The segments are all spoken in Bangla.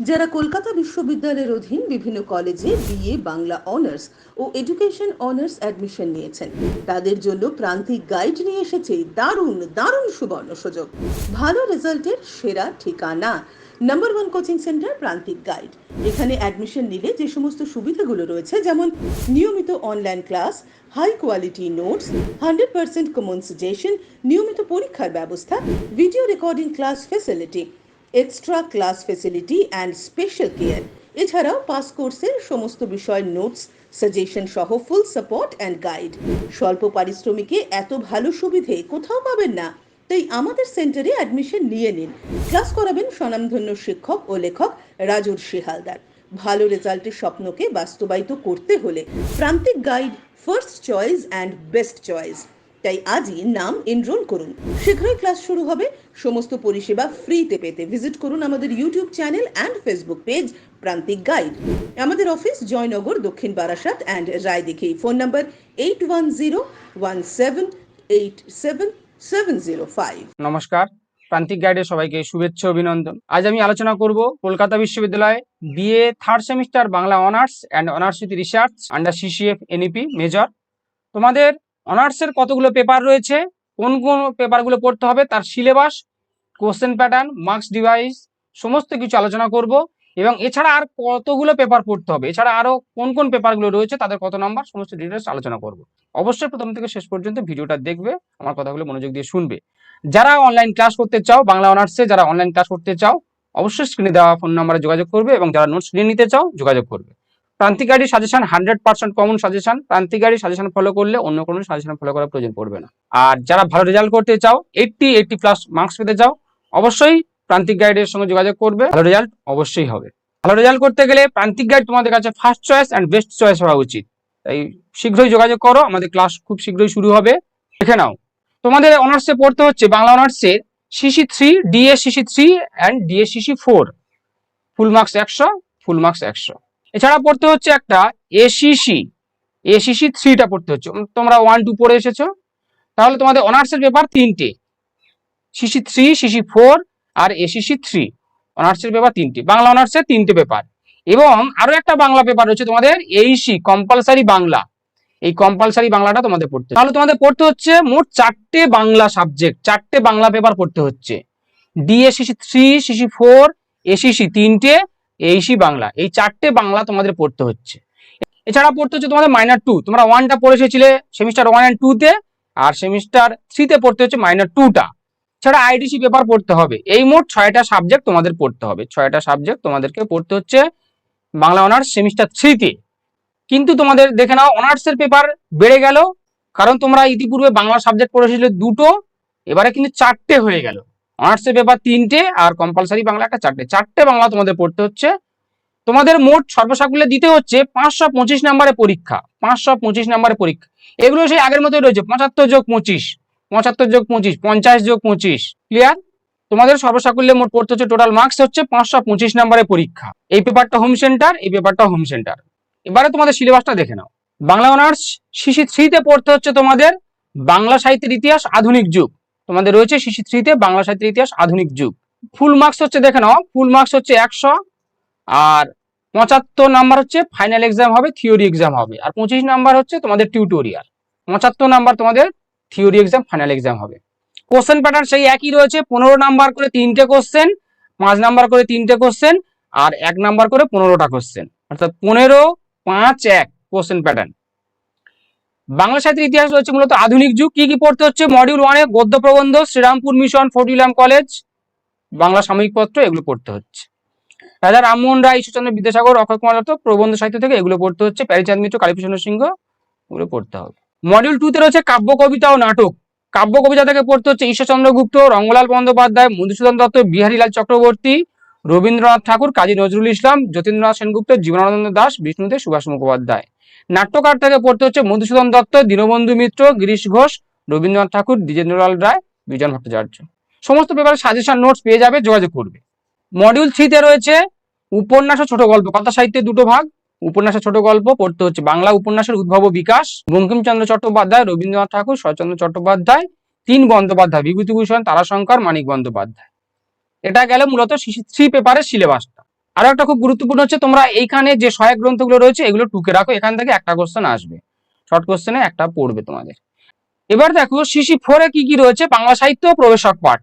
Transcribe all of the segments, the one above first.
যারা কলকাতা বিশ্ববিদ্যালয়ের অধীন বিভিন্ন কলেজে বিএ বাংলা অনার্স ও এডুকেশন অনার্স অ্যাডমিশন নিয়েছেন, তাদের জন্য প্রান্তিক গাইড নিয়ে এসেছে দারুণ দারুণ সুবর্ণ সুযোগ। ভালো রেজাল্টের সেরা ঠিকানা number one coaching centre Prantik guide. এখানে অ্যাডমিশন নিলে যে সমস্ত সুবিধাগুলো রয়েছে, যেমন নিয়মিত online class, high quality notes, 100% common suggestion, নিয়মিত পরীক্ষার ব্যবস্থা, video recording class facility, extra class facility and special care. এছাড়াও পাস কোর্সের সমস্ত বিষয়ের নোটস, সাজেশন সহ ফুল সাপোর্ট অ্যান্ড গাইড। স্বল্প পারিশ্রমিকে এত ভালো সুবিধে কোথাও পাবেন না, তাই আমাদের সেন্টারে অ্যাডমিশন নিয়ে নিন। ক্লাস করাবেন স্বনামধন্য শিক্ষক ও লেখক রাজর্ষি হালদার। ভালো রেজাল্টের স্বপ্নকে বাস্তবায়িত করতে হলে প্রান্তিক guide first choice and best choice. তাই আজই নাম এনরোল করুন। শীঘ্রই ক্লাস শুরু হবে। সমস্ত পরিষেবা ফ্রিতে পেতে ভিজিট করুন আমাদের YouTube channel and Facebook page Prantik guide. আমাদের office Joynagar, Dakshin Barasat and Raydighi. Phone number 8101787705। নমস্কার, প্রান্তিক গাইডে সবাইকে শুভেচ্ছা অভিনন্দন। আজ আমি আলোচনা করব কলকাতা বিশ্ববিদ্যালয় BA third semester Bangla honours and honours with research under CCF NEP major. তোমাদের অনার্সের কতগুলো পেপার রয়েছে, কোন কোন পেপারগুলো পড়তে হবে, তার syllabus, question pattern, marks device সমস্ত কিছু আলোচনা করব। এবং এছাড়া আর কতগুলো পেপার পড়তে হবে, এছাড়া আরো কোন কোন পেপারগুলো রয়েছে, তাদের কত নাম্বার, সমস্ত ডিটেলস আলোচনা করব। অবশ্যই প্রথম থেকে শেষ পর্যন্ত ভিডিওটা দেখবে, আমার কথাগুলো মনোযোগ দিয়ে শুনবে। যারা অনলাইন ক্লাস করতে চাও, বাংলা অনার্সে যারা অনলাইন ক্লাস করতে চাও, অবশ্যই স্ক্রিনে দেওয়া ফোন নাম্বারে যোগাযোগ করবে, এবং যারা নোটস নিয়ে নিতে চাও যোগাযোগ করবে। প্রান্তিক গাইডের সাজেশন 100% কমন সাজেশন। প্রান্তিক গাইডের সাজেশন ফলো করলে অন্য কোনো সাজেশন ফলো করার প্রয়োজন পড়বে না। আর যারা ভালো রেজাল্ট করতে চাও, 80+ মার্কস পেতে চাও, অবশ্যই প্রান্তিক গাইডের সঙ্গে যোগাযোগ করবে, ভালো রেজাল্ট অবশ্যই হবে। ভালো রেজাল্ট করতে গেলে প্রান্তিক গাইড তোমাদের কাছে first choice and best choice হওয়া উচিত। তাই শীঘ্রই যোগাযোগ করো, আমাদের ক্লাস খুব শীঘ্রই শুরু হবে। দেখে নাও, তোমাদের অনার্সে পড়তে হচ্ছে বাংলা অনার্সের CC3, DSCC3 and DSCC4। Full marks 100, full marks 100। এছাড়া পড়তে হচ্ছে একটা ACC3টা পড়তে হচ্ছে। তোমরা 1-2 পড়ে এসেছো, তাহলে তোমাদের অনার্সের পেপার 3টে, CC3, CC4 আর ACC3। অনার্সের পেপার 3টে, বাংলা অনার্সের 3টে পেপার। এবং আরো একটা বাংলা পেপার রয়েছে তোমাদের AC কম্পালসারি বাংলা। এই কম্পালসারি বাংলাটা তোমাদের পড়তে, তাহলে তোমাদের পড়তে হচ্ছে মোট 4টে বাংলা সাবজেক্ট, 4টে বাংলা পেপার পড়তে হচ্ছে। DSCC3, CC4, ACC 3টে, AC বাংলা, এই 4টে বাংলা তোমাদের পড়তে হচ্ছে। এছাড়া পড়তে হচ্ছে তোমাদের মাইনর 2। তোমরা 1টা পড়ে এসেছিলে সেমিস্টার 1 অ্যান্ড 2তে, আর সেমিস্টার 3তে পড়তে হচ্ছে মাইনর 2টা। এছাড়া IDC পেপার পড়তে হবে। এই মোট 6টা সাবজেক্ট তোমাদের পড়তে হবে। 6টা সাবজেক্ট তোমাদেরকে পড়তে হচ্ছে বাংলা অনার্স সেমিস্টার 3তে। কিন্তু তোমাদের দেখে নাও, অনার্সের পেপার বেড়ে গেল, কারণ তোমরা ইতিপূর্বে বাংলা সাবজেক্ট পড়েছিলে 2টো, এবারে কিন্তু 4টে হয়ে গেল। অনার্সের পেপার 3টে আর কম্পালসারি বাংলা একটা 4টে বাংলা তোমাদের পড়তে হচ্ছে। তোমাদের মোট সর্বসাকুল্যে দিতে হচ্ছে 525 নম্বরের পরীক্ষা। 525 নম্বরের পরীক্ষা, এগুলো সেই আগের মতোই রয়েছে, 75+25, 75+25, 50+25। ক্লিয়ার? তোমাদের সর্বসাকুল্যে মোট পড়তে হচ্ছে, টোটাল মার্কস হচ্ছে 525 নম্বরের পরীক্ষা। এই পেপারটা হোম সেন্টার, এই পেপারটা হোম সেন্টার। এবারে তোমাদের সিলেবাসটা দেখে নাও। বাংলা অনার্স CC3তে পড়তে হচ্ছে তোমাদের বাংলা সাহিত্যের ইতিহাস আধুনিক যুগ। তোমাদের রয়েছে CC3তে বাংলা সাহিত্যের ইতিহাস আধুনিক যুগ। ফুল মার্কস হচ্ছে, দেখে নাও, ফুল মার্কস হচ্ছে 100, আর 75 নাম্বার হচ্ছে ফাইনাল এক্সাম হবে, থিওরি এক্সাম হবে, আর 25 নাম্বার হচ্ছে তোমাদের টিউটোরিয়াল। 75 নাম্বার তোমাদের থিওরি এক্সাম, ফাইনাল এক্সাম হবে। কোশ্চেন প্যাটার্ন সেই একই রয়েছে, 15 নাম্বার করে 3টে কোশ্চেন, 5 নাম্বার করে 3টে কোশ্চেন, আর 1 নাম্বার করে 15টা কোশ্চেন, অর্থাৎ 15, 5, 1 কোশ্চেন প্যাটার্ন। বাংলা সাহিত্যের ইতিহাস রয়েছে মূলত আধুনিক যুগ। কি কি পড়তে হচ্ছে? মডিউল 1-এ গদ্য প্রবন্ধ, Srirampur mission, Fort William college, Bangla সাময়িক পত্র, এগুলো পড়তে হচ্ছে। রাজা রামমোহন রায়, ঈশ্বরচন্দ্র বিদ্যাসাগর, অক্ষয় কুমার দত্ত, প্রবন্ধ সাহিত্য থেকে এগুলো পড়তে হচ্ছে। প্যারীচাঁদ মিত্র, কালীপ্রসন্ন সিংহ, এগুলো পড়তে হবে। মডিউল 2-তে রয়েছে কাব্য কবিতা ও নাটক। কাব্য কবিতা থেকে পড়তে হচ্ছে ঈশ্বরচন্দ্র গুপ্ত, রঙ্গলাল বন্দ্যোপাধ্যায়, মধুসূদন দত্ত, বিহারীলাল চক্রবর্তী, রবীন্দ্রনাথ ঠাকুর, কাজী নজরুল ইসলাম, যতীন্দ্রনাথ সেনগুপ্ত, জীবনানন্দ দাশ, বিষ্ণুদেব, সুভাষ মুখোপাধ্যায়। নাট্যকার থেকে পড়তে হচ্ছে মধুসূদন দত্ত, দীনবন্ধু মিত্র, গিরিশ ঘোষ, রবীন্দ্রনাথ ঠাকুর, দ্বিজেন্দ্রলাল রায়, বিজন ভট্টাচার্য। সমস্ত পেপারের সাজেশন নোটস পেয়ে যাবে, যোগাযোগ করবে। মডিউল 3-তে রয়েছে উপন্যাস ও ছোট গল্প। কথা সাহিত্যের 2টো ভাগ, উপন্যাস ও ছোট গল্প পড়তে হচ্ছে বাংলা উপন্যাসের উদ্ভব ও বিকাশ, বঙ্কিমচন্দ্র চট্টোপাধ্যায়, রবীন্দ্রনাথ ঠাকুর, শরৎচন্দ্র চট্টোপাধ্যায়, 3 বন্দ্যোপাধ্যায়, বিভূতিভূষণ, তারাশঙ্কর, মানিক বন্দ্যোপাধ্যায়। এটা গেল মূলত CC3 পেপারের সিলেবাসটা। আরো একটা খুব গুরুত্বপূর্ণ হচ্ছে, তোমরা এইখানে যে সহায়ক গ্রন্থগুলো রয়েছে এগুলো টুকে রাখো, এখান থেকে একটা কোশ্চেন আসবে, শর্ট কোশ্চেনে একটা পড়বে তোমাদের। এবার দেখো শিশি 4-এ কি কি রয়েছে, বাংলা সাহিত্য প্রবেশক পাঠ।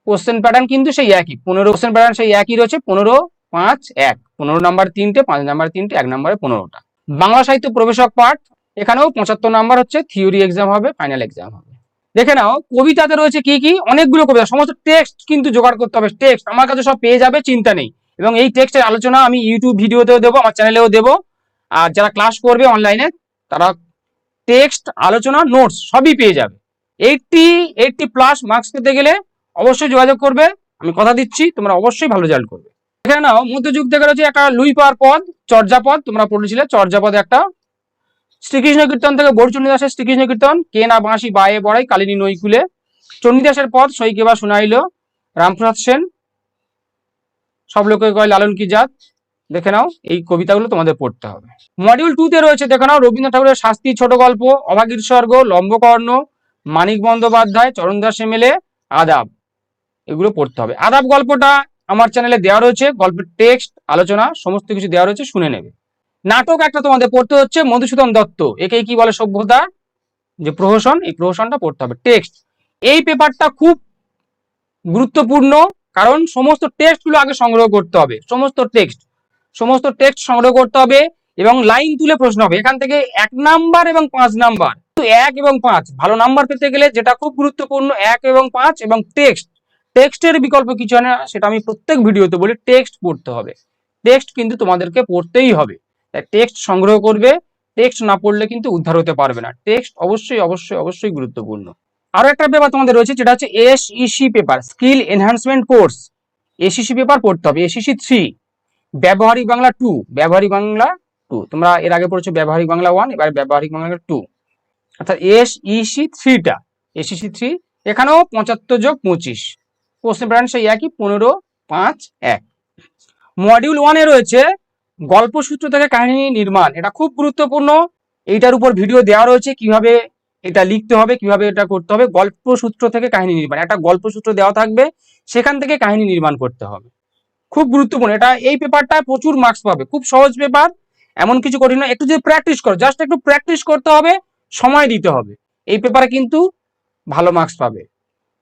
কোশ্চেন প্যাটার্ন কিন্তু সেই একই, 15 কোশ্চেন প্যাটার্ন সেই একই রয়েছে, 15, 5, 1, 15 নাম্বার 3টে, 5 নাম্বার 3টে, 1 নাম্বারে 15টা। বাংলা সাহিত্য প্রবেশক পাঠ, এখানেও 75 নাম্বার হচ্ছে, থিওরি এক্সাম হবে, ফাইনাল এক্সাম হবে। দেখে নাও কবিতাতে রয়েছে কি কি, অনেকগুলো কবিতা, সমস্ত টেক্সট কিন্তু জোগাড় করতে হবে। টেক্সট আমার কাছে সব পেয়ে যাবে, চিন্তা নেই। এবং এই টেক্সটের আলোচনা আমি ইউটিউব ভিডিওতেও দেবো, আমার চ্যানেলেও দেবো। আর যারা ক্লাস করবে অনলাইনে তারা টেক্সট, আলোচনা, নোটস সবই পেয়ে যাবে। 80+ মার্কস পেতে গেলে অবশ্যই যোগাযোগ করবে, আমি কথা দিচ্ছি তোমরা অবশ্যই ভালো রেজাল্ট করবে। এখানে নাও মধ্যযুগ থেকে রয়েছে একটা লুই পাওয়ার পদ, চর্যাপদ, তোমরা পড়েছিলে চর্যাপদ একটা। শ্রীকৃষ্ণ কীর্তন থেকে বরচণ্ডীদাসের শ্রীকৃষ্ণ কীর্তন, কে না বাঁশি বায়ে বড়াই কালিনী নৈকুলে। চণ্ডীদাসের পদ, সইকে বা শুনাইল, রামপ্রসাদ সেন, সব লোকে কয় লালন কি জাত। দেখে নাও এই কবিতাগুলো তোমাদের পড়তে হবে। মডিউল 2-তে রয়েছে দেখে নাও রবীন্দ্রনাথ ঠাকুরের শাস্তি ছোট গল্প, অভাগীর স্বর্গ, লম্বকর্ণ, মানিক বন্দ্যোপাধ্যায়, চরণদাস এমএলএ, আদাব, এগুলো পড়তে হবে। আদাব গল্পটা আমার চ্যানেলে দেওয়া রয়েছে, গল্পের টেক্সট, আলোচনা সমস্ত কিছু দেওয়া রয়েছে, শুনে নেবে। নাটক একটা তোমাদের পড়তে হচ্ছে, মধুসূদন দত্ত, একেই কি বলে সভ্যতা, যে প্রহসন, এই প্রহসনটা পড়তে হবে। টেক্সট, এই পেপারটা খুব গুরুত্বপূর্ণ, কারণ সমস্ত টেক্সটগুলো আগে সংগ্রহ করতে হবে, সমস্ত টেক্সট সংগ্রহ করতে হবে এবং লাইন তুলে প্রশ্ন হবে। এখান থেকে 1 নাম্বার এবং 5 নাম্বার, 1 এবং 5 ভালো নাম্বার পেতে গেলে যেটা খুব গুরুত্বপূর্ণ, 1 এবং 5 এবং টেক্সটের বিকল্প কিছু হয় না, সেটা আমি প্রত্যেক ভিডিওতে বলি, টেক্সট পড়তে হবে। টেক্সট কিন্তু তোমাদেরকে পড়তেই হবে, তাই টেক্সট সংগ্রহ করবে, টেক্সট না পড়লে কিন্তু উদ্ধার হতে পারবে না। টেক্সট অবশ্যই অবশ্যই অবশ্যই গুরুত্বপূর্ণ। আরো একটা পেপার তোমাদের রয়েছে, যেটা হচ্ছে SEC paper, skill enhancement course, SEC paper পড়তে হবে। এসইসি 3, ব্যবহারিক বাংলা 2, ব্যবহারিক বাংলা 2, তোমরা এর আগে পড়েছো ব্যবহারিক বাংলা 1, এবার ব্যবহারিক বাংলা 2, অর্থাৎ এসইসি 3টা, এসইসি 3, এখানেও 75 যোগ 25, কোশ্চেন প্যাটার্ন সেই একই, 15, 5, 1। মডিউল 1-এ রয়েছে গল্পসূত্র থেকে কাহিনী নির্মাণ, এটা খুব গুরুত্বপূর্ণ, এইটার উপর ভিডিও দেওয়া রয়েছে, কিভাবে এটা লিখতে হবে, কিভাবে এটা করতে হবে। গল্পসূত্র থেকে কাহিনী নির্মাণ, একটা গল্পসূত্র দেওয়া থাকবে, সেখান থেকে কাহিনী নির্মাণ করতে হবে, খুব গুরুত্বপূর্ণ। এটা এই পেপারটায় প্রচুর মার্কস পাবে, খুব সহজ পেপার, এমন কিছু কঠিন না। একটু যদি প্র্যাকটিস করো, জাস্ট একটু প্র্যাকটিস করতে হবে, সময় দিতে হবে, এই পেপারে কিন্তু ভালো মার্কস পাবে।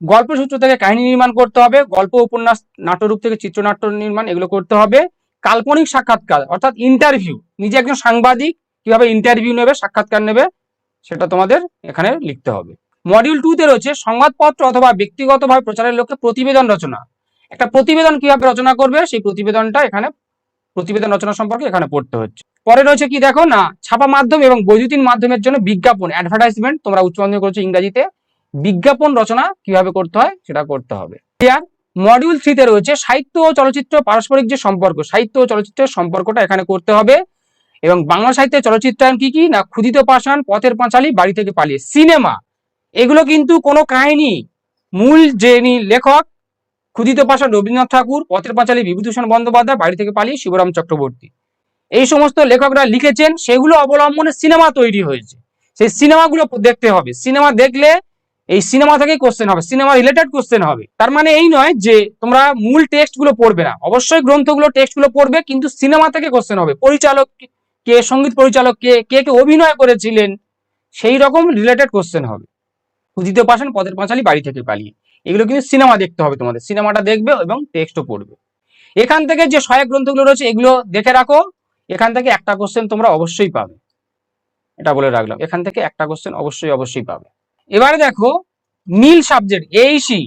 গল্পসূত্র থেকে কাহিনী নির্মাণ করতে হবে, গল্প, উপন্যাস, নাট্যরূপ থেকে চিত্রনাট্য নির্মাণ, এগুলো করতে হবে। কাল্পনিক সাক্ষাৎকার অর্থাৎ ইন্টারভিউ, নিজে একজন সাংবাদিক কিভাবে ইন্টারভিউ নেবে, সাক্ষাৎকার নেবে, সেটা তোমাদের এখানে লিখতে হবে। মডিউল 2-তে রয়েছে সংবাদপত্র অথবা ব্যক্তিগতভাবে প্রচারের লক্ষ্যে প্রতিবেদন রচনা, একটা প্রতিবেদন কিভাবে রচনা করবে সেই প্রতিবেদনটা এখানে, প্রতিবেদন রচনা সম্পর্কে এখানে পড়তে হচ্ছে। পরে রয়েছে কি দেখো না, ছাপা মাধ্যম এবং বৈদ্যুতিন মাধ্যমের জন্য বিজ্ঞাপন, অ্যাডভার্টাইজমেন্ট, তোমরা উচ্চ মাধ্যমিক করেছো ইংরেজিতে, বিজ্ঞাপন রচনা কিভাবে করতে হয় সেটা করতে হবে। ক্লিয়ার? মডিউল 3-তে রয়েছে সাহিত্য ও চলচ্চিত্র পারস্পরিক যে সম্পর্ক, সাহিত্য ও চলচ্চিত্রের সম্পর্কটা এখানে করতে হবে। এবং বাংলা সাহিত্যে চলচ্চিত্রায়ন কি কি না, ক্ষুদিত পাষাণ, পথের পাঁচালী, বাড়ি থেকে পালিয়ে, সিনেমা, এগুলো কিন্তু কোনো কাহিনী, মূল যিনি লেখক ক্ষুদিত পাষাণ রবীন্দ্রনাথ ঠাকুর, পথের পাঁচালী বিভূতিভূষণ বন্দ্যোপাধ্যায়, বাড়ি থেকে পালিয়ে শিবরাম চক্রবর্তী, এই সমস্ত লেখকরা লিখেছেন, সেগুলো অবলম্বনে সিনেমা তৈরি হয়েছে, সেই সিনেমাগুলো দেখতে হবে। সিনেমা দেখলে এই সিনেমা থেকেই কোশ্চেন হবে, সিনেমা রিলেটেড কোশ্চেন হবে। তার মানে এই নয় যে তোমরা মূল টেক্সট গুলো পড়বে না, অবশ্যই গ্রন্থগুলো টেক্সট গুলো পড়বে, কিন্তু সিনেমা থেকে কোশ্চেন হবে, পরিচালক কে, সঙ্গীত পরিচালক কে, কে কে অভিনয় করেছিলেন, সেই রকম রিলেটেড কোশ্চেন হবে। ক্ষুদিত পাষাণ, পথের পাঁচালী, বাড়ি থেকে পালিয়ে, এগুলো কিন্তু সিনেমা দেখতে হবে তোমাদের, সিনেমাটা দেখবে এবং টেক্সটও পড়বে। এখান থেকে যে সহায়ক গ্রন্থগুলো রয়েছে এগুলো দেখে রাখো, এখান থেকে একটা কোশ্চেন তোমরা অবশ্যই পাবে, এটা বলে রাখলাম, এখান থেকে একটা কোশ্চেন অবশ্যই অবশ্যই পাবে। এবারে দেখো নীল সাবজেক্ট, এইসি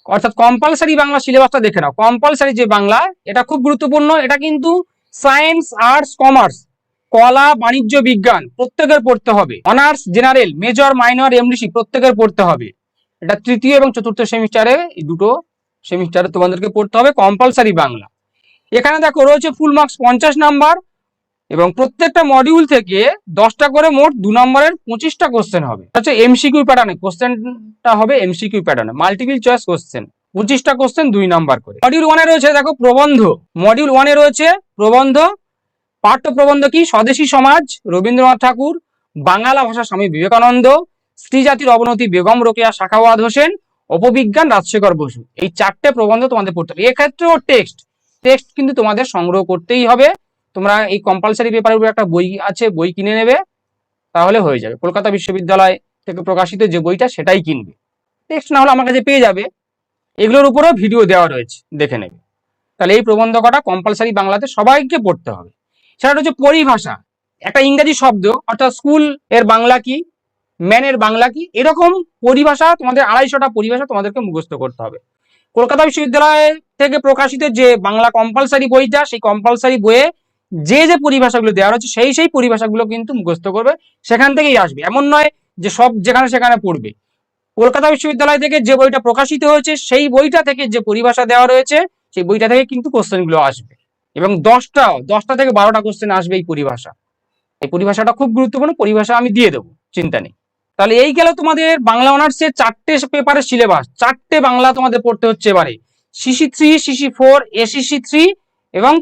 অর্থাৎ কম্পালসারি বাংলা সিলেবাসটা দেখে নাও। কম্পালসারি যে বাংলা, এটা খুব গুরুত্বপূর্ণ, এটা কিন্তু সায়েন্স, আর্টস, কমার্স, কলা, বাণিজ্য, বিজ্ঞান প্রত্যেকের পড়তে হবে। Honours, general, major, minor, MDC প্রত্যেকের পড়তে হবে। এটা তৃতীয় এবং চতুর্থ সেমিস্টারে, এই দুটো সেমিস্টারে তোমাদেরকে পড়তে হবে কম্পালসারি বাংলা। এখানে দেখো রয়েছে ফুল মার্কস 50 নাম্বার এবং প্রত্যেকটা মডিউল থেকে 10টা করে মোট 2 নম্বরের 25টা কোশ্চেন হবে। আচ্ছা এমসিকিউ প্যাটার্নে কোশ্চেনটা হবে, এমসিকিউ প্যাটার্নে মাল্টিপল চয়েস কোশ্চেন, 25টা কোশ্চেন 2 নাম্বার করে। মডিউল 1-এ রয়েছে দেখো প্রবন্ধ, মডিউল 1-এ রয়েছে প্রবন্ধ, পাঠ্য প্রবন্ধ কি, স্বদেশী সমাজ রবীন্দ্রনাথ ঠাকুর, বাংলা ভাষা স্বামী বিবেকানন্দ, স্ত্রী জাতির অবনতি বেগম রোকেয়া সাখাওয়াত হোসেন, অপবিজ্ঞান রাজশেখর বসু, এই 4টে প্রবন্ধ তোমাদের পড়তে হবে। এক্ষেত্রেও টেক্সট, টেক্সট কিন্তু তোমাদের সংগ্রহ করতেই হবে। তোমরা এই কম্পালসারি পেপারের উপর একটা বই আছে, বই কিনে নেবে, তাহলে হয়ে যাবে। কলকাতা বিশ্ববিদ্যালয় থেকে প্রকাশিত যে বইটা সেটাই কিনবে। টেক্সট না হলে আমার কাছে পেয়ে যাবে, এগুলোর উপরেও ভিডিও দেওয়া রয়েছে, দেখে নেবে। তাহলে এই প্রবন্ধ কটা কম্পালসারি বাংলাতে সবাইকে পড়তে হবে। সেটা হচ্ছে পরিভাষা, একটা ইংরেজি শব্দ, অর্থাৎ স্কুল এর বাংলা কি, ম্যানের বাংলা কি, এরকম পরিভাষা তোমাদের 250টা পরিভাষা তোমাদেরকে মুখস্থ করতে হবে। কলকাতা বিশ্ববিদ্যালয় থেকে প্রকাশিত যে বাংলা কম্পালসারি বইটা, সেই কম্পালসারি বইয়ে যে যে পরিভাষাগুলো দেওয়া হচ্ছে সেই পরিভাষাগুলো কিন্তু মুখস্থ করবে, সেখান থেকেই আসবে। এমন নয় যে সব যেখানে সেখানে পড়বে। কলকাতা বিশ্ববিদ্যালয় থেকে যে বইটা প্রকাশিত হয়েছে সেই বইটা থেকে যে পরিভাষা দেওয়া রয়েছে সেই বইটা থেকে কিন্তু কোশ্চেনগুলো আসবে, এবং 10টা থেকে 12টা কোশ্চেন আসবে এই পরিভাষা। এই পরিভাষাটা খুব গুরুত্বপূর্ণ, পরিভাষা আমি দিয়ে দেবো, চিন্তা নেই। তাহলে এই গেল তোমাদের বাংলা অনার্সের 4টে পেপারের সিলেবাস। 4টে বাংলা তোমাদের পড়তে হচ্ছে এবারে, সিসি 3, সিসি 4, এসিসি 3 এবং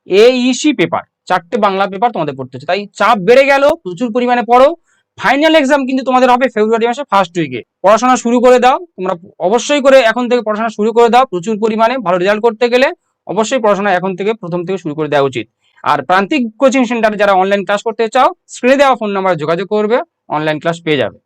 এইসি পেপার। 4টে বাংলা পেপার তোমাদের পড়তে হচ্ছে, তাই চাপ বেড়ে গেল, প্রচুর পরিমাণে পড়ো। ফাইনাল এক্সাম কিন্তু তোমাদের হবে ফেব্রুয়ারি মাসে ফার্স্ট উইকে। পড়াশোনা শুরু করে দাও, তোমরা অবশ্যই করে এখন থেকে পড়াশোনা শুরু করে দাও। প্রচুর পরিমাণে ভালো রেজাল্ট করতে গেলে অবশ্যই পড়াশোনা এখন থেকে প্রথম থেকে শুরু করে দেওয়া উচিত। আর প্রান্তিক কোচিং সেন্টারে যারা অনলাইন ক্লাস করতে চাও, স্ক্রিনে দেওয়া ফোন নাম্বারে যোগাযোগ করবে, অনলাইন ক্লাস পেয়ে যাবে।